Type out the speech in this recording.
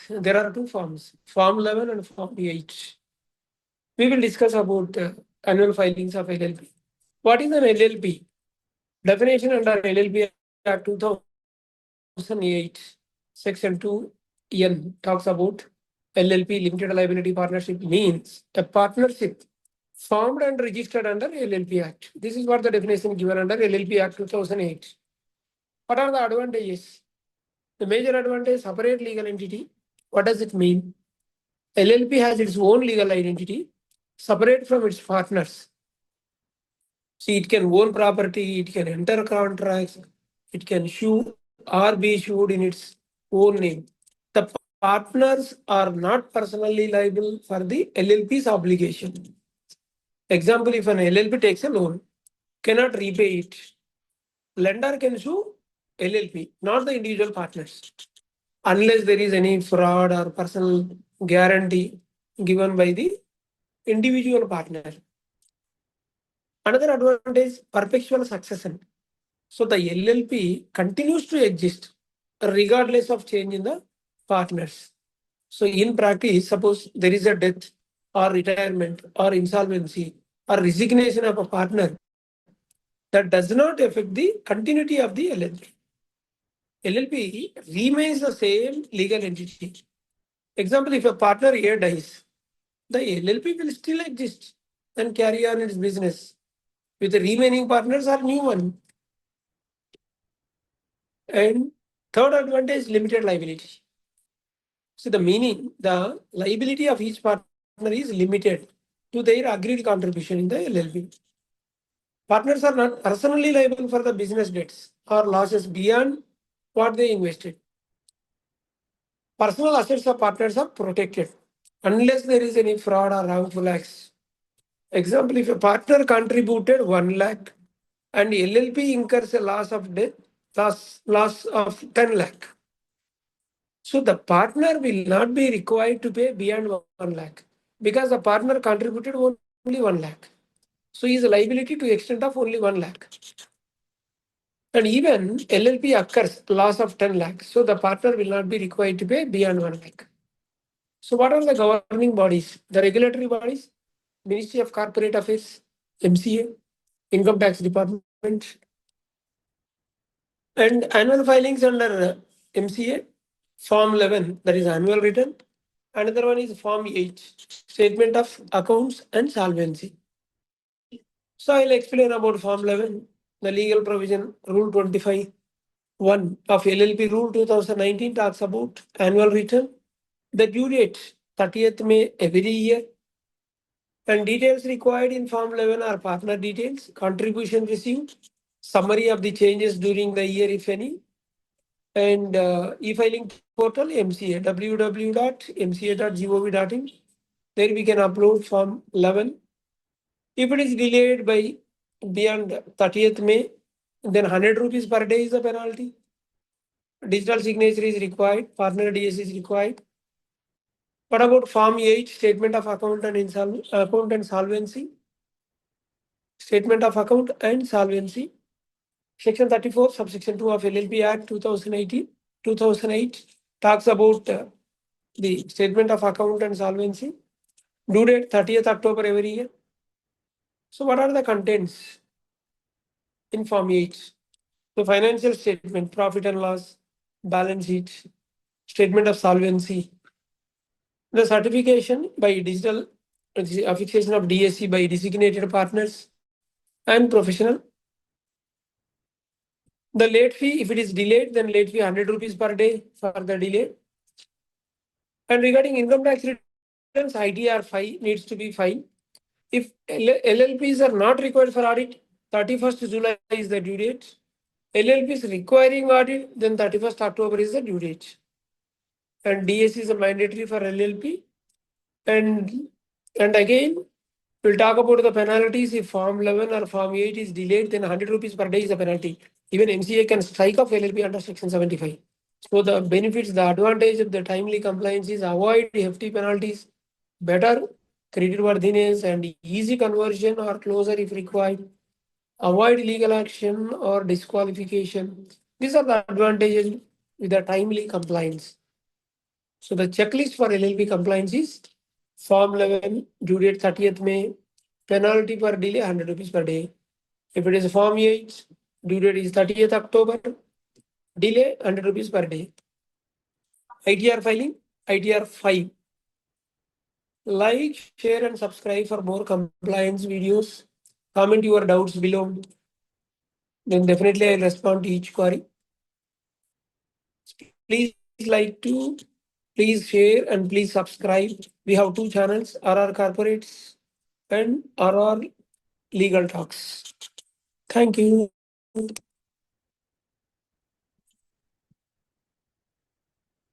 There are two forms, Form 11 and Form 8. We will discuss about annual filings of LLP. What is an LLP? Definition under LLP Act 2008, Section 2N talks about LLP, limited liability partnership, means a partnership formed and registered under LLP Act. This is what the definition given under LLP Act 2008. What are the advantages? The major advantage, separate legal entity. What does it mean? LLP has its own legal identity, separate from its partners. See, it can own property, it can enter contracts, it can sue or be sued in its own name. The partners are not personally liable for the LLP's obligation. Example, if an LLP takes a loan, cannot repay it, lender can sue LLP, not the individual partners, unless there is any fraud or personal guarantee given by the individual partner. Another advantage, perpetual succession. So the LLP continues to exist regardless of change in the partners. So in practice, suppose there is a death or retirement or insolvency or resignation of a partner, that does not affect the continuity of the LLP. LLP remains the same legal entity. Example, if a partner A dies, the LLP will still exist and carry on its business with the remaining partners or new one. And third advantage, limited liability. So the meaning, the liability of each partner is limited to their agreed contribution in the LLP. Partners are not personally liable for the business debts or losses beyond what they invested. Personal assets of partners are protected unless there is any fraud or wrongful acts. Example, if a partner contributed 1 lakh and LLP incurs a loss of debt, loss of 10 lakh. So the partner will not be required to pay beyond 1 lakh because the partner contributed only 1 lakh. So his liability to extent of only 1 lakh. And even LLP occurs loss of 10 lakh. So the partner will not be required to pay beyond 1 lakh. So what are the governing bodies? The regulatory bodies, Ministry of Corporate Affairs, MCA, Income Tax Department, and annual filings under MCA, Form 11, that is annual return. Another one is Form 8, Statement of Accounts and Solvency. So I'll explain about Form 11, the legal provision, Rule 25(1) of LLP Rule 2019 talks about annual return. The due date, 30th May every year. And details required in Form 11 are partner details, contribution received, summary of the changes during the year, if any, and e-filing portal, MCA, www.mca.gov.in. There we can upload Form 11. If it is delayed by beyond 30th May, then 100 rupees per day is the penalty. Digital signature is required, partner DS is required. What about Form 8, Statement of Account and Solvency? Statement of Account and Solvency. Section 34, Subsection 2 of LLP Act 2008 talks about the Statement of Account and Solvency. Due date 30th October every year. So what are the contents in Form 8? The financial statement, profit and loss, balance sheet, statement of solvency, the certification by digital affixation of DSC by designated partners and professional. The late fee, if it is delayed, then late fee 100 rupees per day for the delay. And regarding income tax returns, ITR 5 needs to be filed. If LLPs are not required for audit, 31st July is the due date. LLPs requiring audit, then 31st October is the due date. And DS is a mandatory for LLP. And again, we'll talk about the penalties. If Form 11 or Form 8 is delayed, then 100 rupees per day is a penalty. Even MCA can strike off LLP under Section 75. So the benefits, the advantage of the timely compliance is avoid hefty penalties, better creditworthiness and easy conversion or closure if required, avoid legal action or disqualification. These are the advantages with the timely compliance. So the checklist for LLP compliance is Form 11, due date 30th May, penalty per delay 100 rupees per day. If it is Form 8, due date is 30th October, delay 100 rupees per day. ITR filing, ITR 5. Like, share, and subscribe for more compliance videos. Comment your doubts below. Then definitely I'll respond to each query. Please please share, and please subscribe. We have 2 channels, RR Corporates and RR Legal Talks. Thank you.